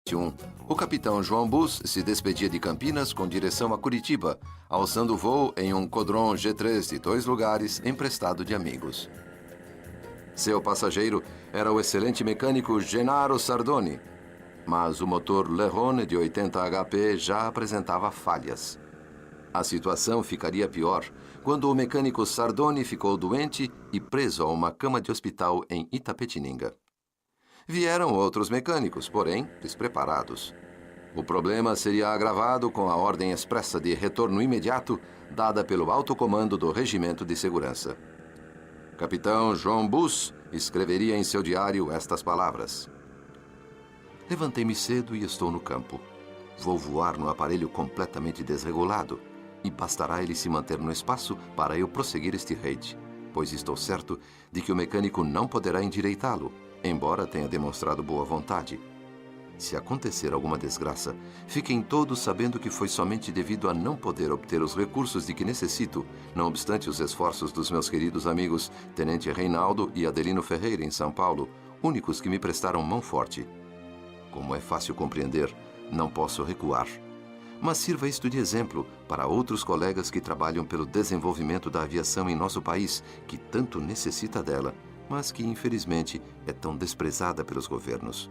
21, o capitão João Bus se despedia de Campinas com direção a Curitiba, alçando voo em um Caudron G3 de 2 lugares emprestado de amigos. Seu passageiro era o excelente mecânico Gennaro Sardoni, mas o motor Lerone de 80 HP já apresentava falhas. A situação ficaria pior quando o mecânico Sardoni ficou doente e preso a uma cama de hospital em Itapetininga. Vieram outros mecânicos, porém despreparados. O problema seria agravado com a ordem expressa de retorno imediato dada pelo alto comando do Regimento de Segurança. Capitão João Bus escreveria em seu diário estas palavras: "Levantei-me cedo e estou no campo. Vou voar no aparelho completamente desregulado e bastará ele se manter no espaço para eu prosseguir este raid, pois estou certo de que o mecânico não poderá endireitá-lo, embora tenha demonstrado boa vontade. Se acontecer alguma desgraça, fiquem todos sabendo que foi somente devido a não poder obter os recursos de que necessito, não obstante os esforços dos meus queridos amigos Tenente Reinaldo e Adelino Ferreira em São Paulo, únicos que me prestaram mão forte. Como é fácil compreender, não posso recuar. Mas sirva isto de exemplo para outros colegas que trabalham pelo desenvolvimento da aviação em nosso país, que tanto necessita dela, mas que, infelizmente, é tão desprezada pelos governos."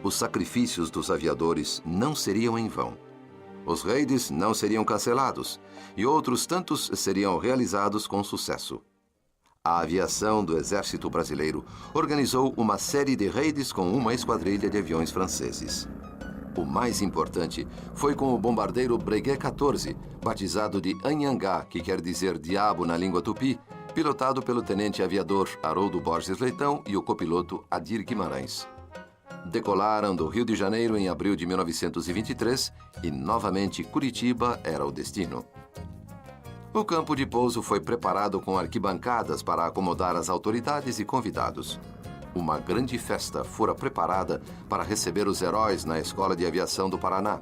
Os sacrifícios dos aviadores não seriam em vão. Os raids não seriam cancelados e outros tantos seriam realizados com sucesso. A aviação do Exército Brasileiro organizou uma série de raids com uma esquadrilha de aviões franceses. O mais importante foi com o bombardeiro Breguet 14, batizado de Anhangá, que quer dizer diabo na língua tupi, pilotado pelo tenente aviador Haroldo Borges Leitão e o copiloto Adir Guimarães. Decolaram do Rio de Janeiro em abril de 1923 e novamente Curitiba era o destino. O campo de pouso foi preparado com arquibancadas para acomodar as autoridades e convidados. Uma grande festa fora preparada para receber os heróis na Escola de Aviação do Paraná.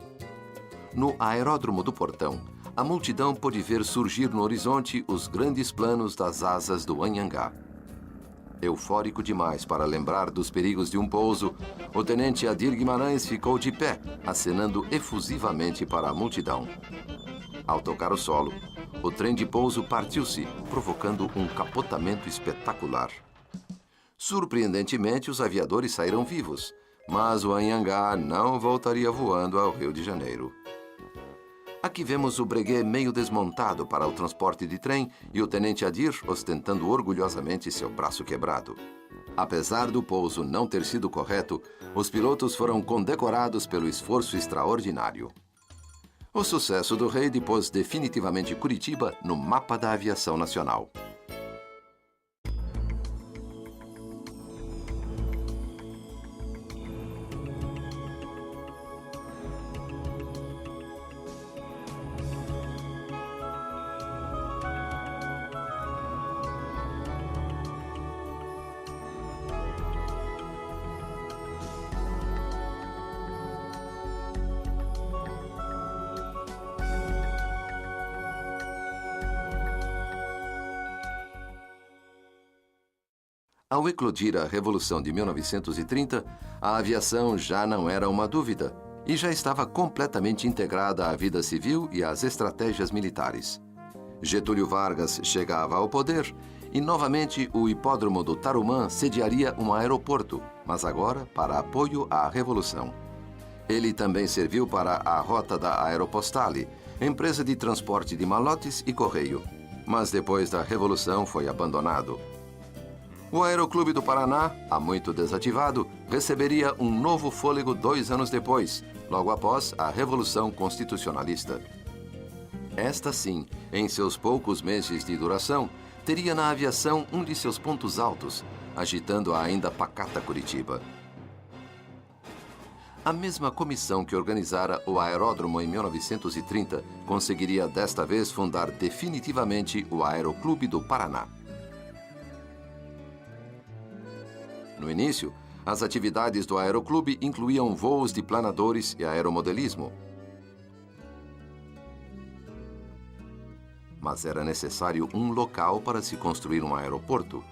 No aeródromo do Portão, a multidão pôde ver surgir no horizonte os grandes planos das asas do Anhangá. Eufórico demais para lembrar dos perigos de um pouso, o tenente Adir Guimarães ficou de pé, acenando efusivamente para a multidão. Ao tocar o solo, o trem de pouso partiu-se, provocando um capotamento espetacular. Surpreendentemente, os aviadores saíram vivos, mas o Anhangá não voltaria voando ao Rio de Janeiro. Aqui vemos o Breguet meio desmontado para o transporte de trem e o tenente Adir ostentando orgulhosamente seu braço quebrado. Apesar do pouso não ter sido correto, os pilotos foram condecorados pelo esforço extraordinário. O sucesso do raid pôs definitivamente Curitiba no mapa da aviação nacional. Ao eclodir a Revolução de 1930, a aviação já não era uma dúvida e já estava completamente integrada à vida civil e às estratégias militares. Getúlio Vargas chegava ao poder e, novamente, o hipódromo do Tarumã sediaria um aeroporto, mas agora para apoio à Revolução. Ele também serviu para a Rota da Aeropostale, empresa de transporte de malotes e correio, mas depois da Revolução foi abandonado. O Aeroclube do Paraná, há muito desativado, receberia um novo fôlego 2 anos depois, logo após a Revolução Constitucionalista. Esta sim, em seus poucos meses de duração, teria na aviação um de seus pontos altos, agitando a ainda pacata Curitiba. A mesma comissão que organizara o aeródromo em 1930 conseguiria desta vez fundar definitivamente o Aeroclube do Paraná. No início, as atividades do Aeroclube incluíam voos de planadores e aeromodelismo. mas era necessário um local para se construir um aeroporto.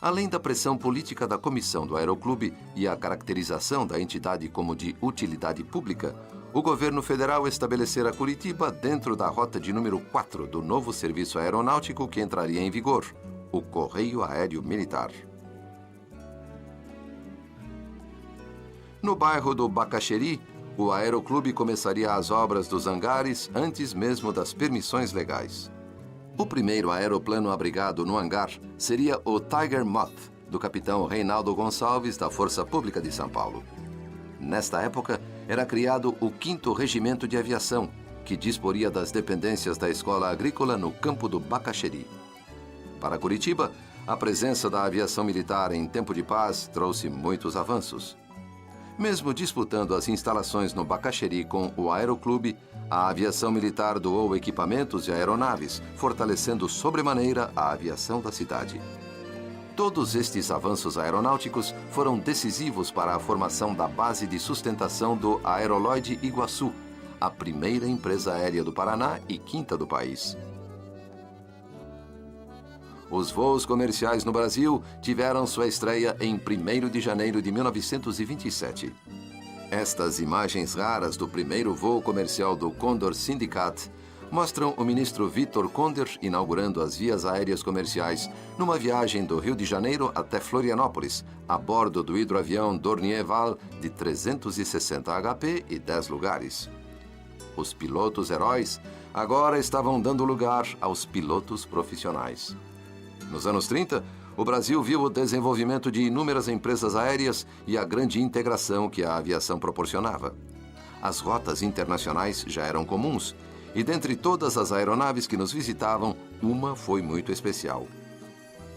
Além da pressão política da comissão do Aeroclube e a caracterização da entidade como de utilidade pública, o governo federal estabelecera Curitiba dentro da rota de número 4 do novo serviço aeronáutico que entraria em vigor, o Correio Aéreo Militar. No bairro do Bacaxeri, o Aeroclube começaria as obras dos hangares antes mesmo das permissões legais. O primeiro aeroplano abrigado no hangar seria o Tiger Moth, do capitão Reinaldo Gonçalves, da Força Pública de São Paulo. Nesta época, era criado o 5º Regimento de Aviação, que disporia das dependências da Escola Agrícola no campo do Bacaxeri. Para Curitiba, a presença da aviação militar em tempo de paz trouxe muitos avanços. Mesmo disputando as instalações no Bacaxeri com o Aeroclube, a aviação militar doou equipamentos e aeronaves, fortalecendo sobremaneira a aviação da cidade. Todos estes avanços aeronáuticos foram decisivos para a formação da base de sustentação do Aerolóide Iguaçu, a primeira empresa aérea do Paraná e 5ª do país. Os voos comerciais no Brasil tiveram sua estreia em 1º de janeiro de 1927. Estas imagens raras do primeiro voo comercial do Condor Syndicate mostram o ministro Vitor Conder inaugurando as vias aéreas comerciais numa viagem do Rio de Janeiro até Florianópolis, a bordo do hidroavião Dornier Val de 360 HP e 10 lugares. Os pilotos heróis agora estavam dando lugar aos pilotos profissionais. Nos anos 30, o Brasil viu o desenvolvimento de inúmeras empresas aéreas e a grande integração que a aviação proporcionava. As rotas internacionais já eram comuns, e dentre todas as aeronaves que nos visitavam, uma foi muito especial.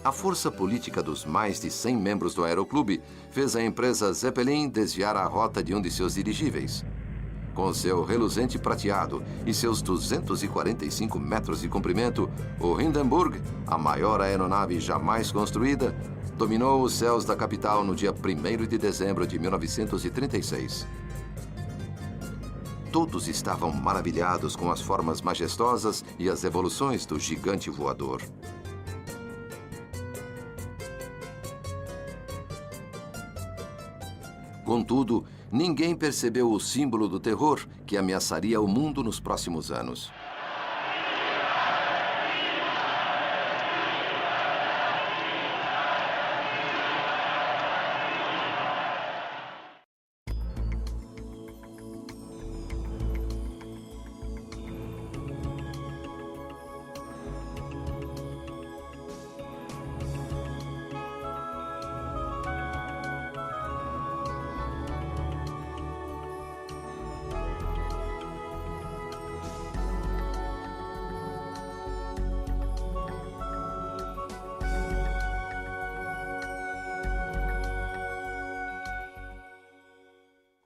A força política dos mais de 100 membros do Aeroclube fez a empresa Zeppelin desviar a rota de um de seus dirigíveis. Com seu reluzente prateado e seus 245 metros de comprimento, o Hindenburg, a maior aeronave jamais construída, dominou os céus da capital no dia 1º de dezembro de 1936. Todos estavam maravilhados com as formas majestosas e as evoluções do gigante voador. Contudo, ninguém percebeu o símbolo do terror que ameaçaria o mundo nos próximos anos.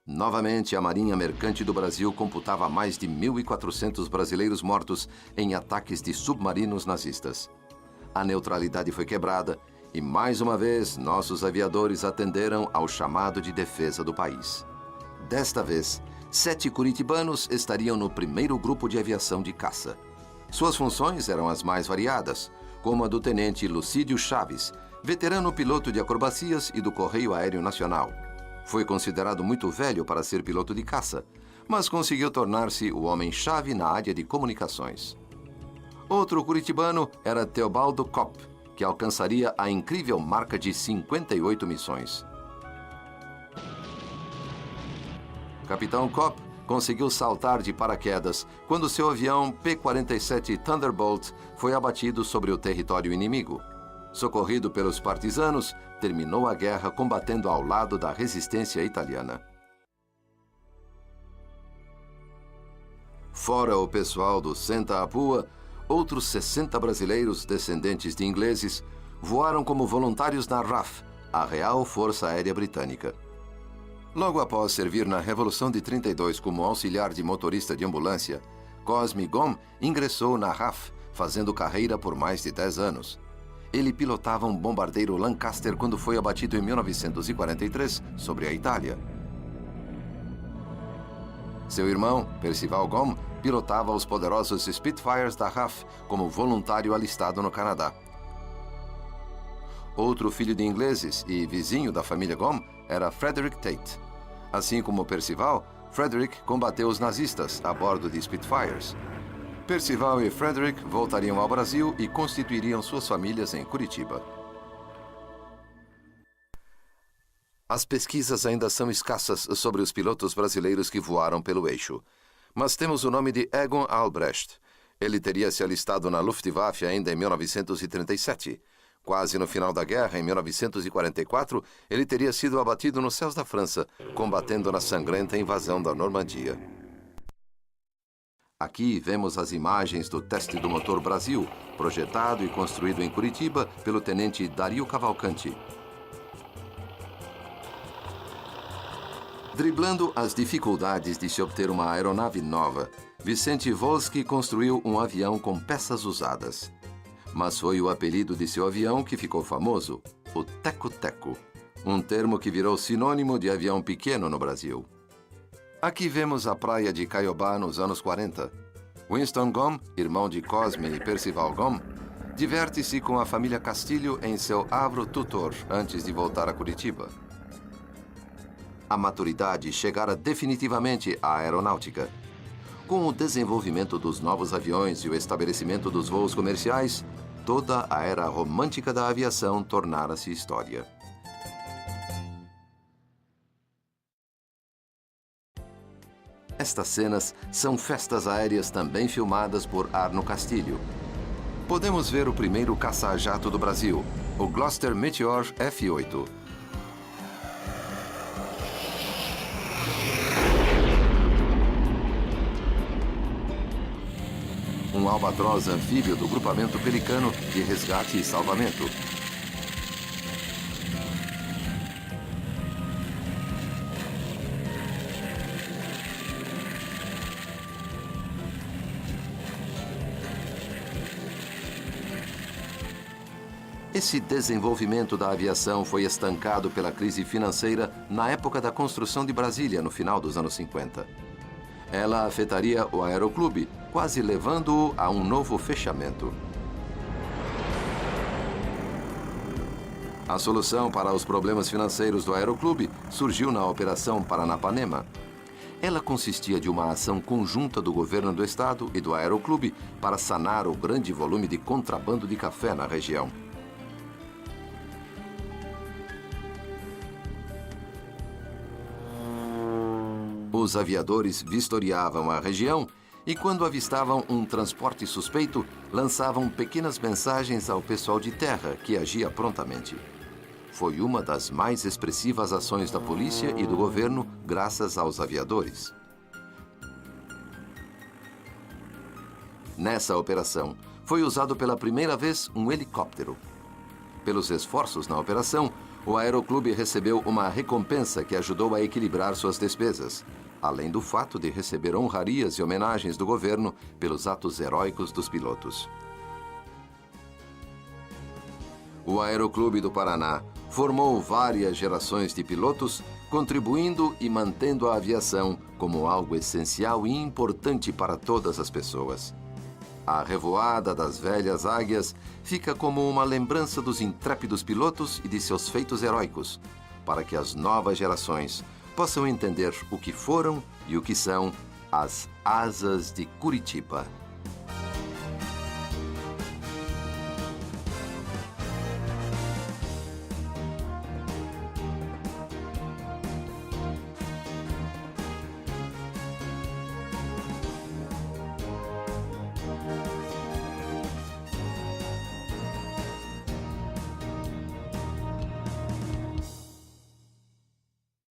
Novamente, a Marinha Mercante do Brasil computava mais de 1.400 brasileiros mortos em ataques de submarinos nazistas. A neutralidade foi quebrada e, mais uma vez, nossos aviadores atenderam ao chamado de defesa do país. Desta vez, 7 curitibanos estariam no primeiro grupo de aviação de caça. Suas funções eram as mais variadas, como a do tenente Lucídio Chaves, veterano piloto de acrobacias e do Correio Aéreo Nacional. Foi considerado muito velho para ser piloto de caça, mas conseguiu tornar-se o homem-chave na área de comunicações. Outro curitibano era Teobaldo Kopp, que alcançaria a incrível marca de 58 missões. Capitão Kopp conseguiu saltar de paraquedas quando seu avião P-47 Thunderbolt foi abatido sobre o território inimigo. Socorrido pelos partisanos, terminou a guerra combatendo ao lado da resistência italiana. Fora o pessoal do Santa Apua, outros 60 brasileiros descendentes de ingleses voaram como voluntários na RAF, a Real Força Aérea Britânica. Logo após servir na Revolução de 32 como auxiliar de motorista de ambulância, Cosme Gomm ingressou na RAF, fazendo carreira por mais de 10 anos. Ele pilotava um bombardeiro Lancaster quando foi abatido em 1943 sobre a Itália. Seu irmão, Percival Gomm, pilotava os poderosos Spitfires da RAF como voluntário alistado no Canadá. Outro filho de ingleses e vizinho da família Gomm era Frederick Tate. Assim como Percival, Frederick combateu os nazistas a bordo de Spitfires. Percival e Frederick voltariam ao Brasil e constituiriam suas famílias em Curitiba. As pesquisas ainda são escassas sobre os pilotos brasileiros que voaram pelo eixo. Mas temos o nome de Egon Albrecht. Ele teria se alistado na Luftwaffe ainda em 1937. Quase no final da guerra, em 1944, ele teria sido abatido nos céus da França, combatendo na sangrenta invasão da Normandia. Aqui vemos as imagens do teste do motor Brasil, projetado e construído em Curitiba pelo tenente Dario Cavalcanti. Driblando as dificuldades de se obter uma aeronave nova, Vicente Volsky construiu um avião com peças usadas. Mas foi o apelido de seu avião que ficou famoso, o Teco-Teco, um termo que virou sinônimo de avião pequeno no Brasil. Aqui vemos a praia de Caiobá nos anos 40. Winston Gomm, irmão de Cosme e Percival Gomm, diverte-se com a família Castilho em seu Avro Tutor antes de voltar a Curitiba. A maturidade chegara definitivamente à aeronáutica. Com o desenvolvimento dos novos aviões e o estabelecimento dos voos comerciais, toda a era romântica da aviação tornara-se história. Estas cenas são festas aéreas também filmadas por Arno Castilho. Podemos ver o primeiro caça-jato do Brasil, o Gloster Meteor F-8. Um albatroz anfíbio do grupamento Pelicano de resgate e salvamento. Esse desenvolvimento da aviação foi estancado pela crise financeira na época da construção de Brasília, no final dos anos 50. Ela afetaria o Aeroclube, quase levando-o a um novo fechamento. A solução para os problemas financeiros do Aeroclube surgiu na Operação Paranapanema. Ela consistia de uma ação conjunta do governo do estado e do Aeroclube para sanar o grande volume de contrabando de café na região. Os aviadores vistoriavam a região e, quando avistavam um transporte suspeito, lançavam pequenas mensagens ao pessoal de terra, que agia prontamente. Foi uma das mais expressivas ações da polícia e do governo, graças aos aviadores. Nessa operação, foi usado pela primeira vez um helicóptero. Pelos esforços na operação, o Aeroclube recebeu uma recompensa que ajudou a equilibrar suas despesas, além do fato de receber honrarias e homenagens do governo pelos atos heróicos dos pilotos. O Aeroclube do Paraná formou várias gerações de pilotos, contribuindo e mantendo a aviação como algo essencial e importante para todas as pessoas. A revoada das velhas águias fica como uma lembrança dos intrépidos pilotos e de seus feitos heróicos, para que as novas gerações possam entender o que foram e o que são as asas de Curitiba.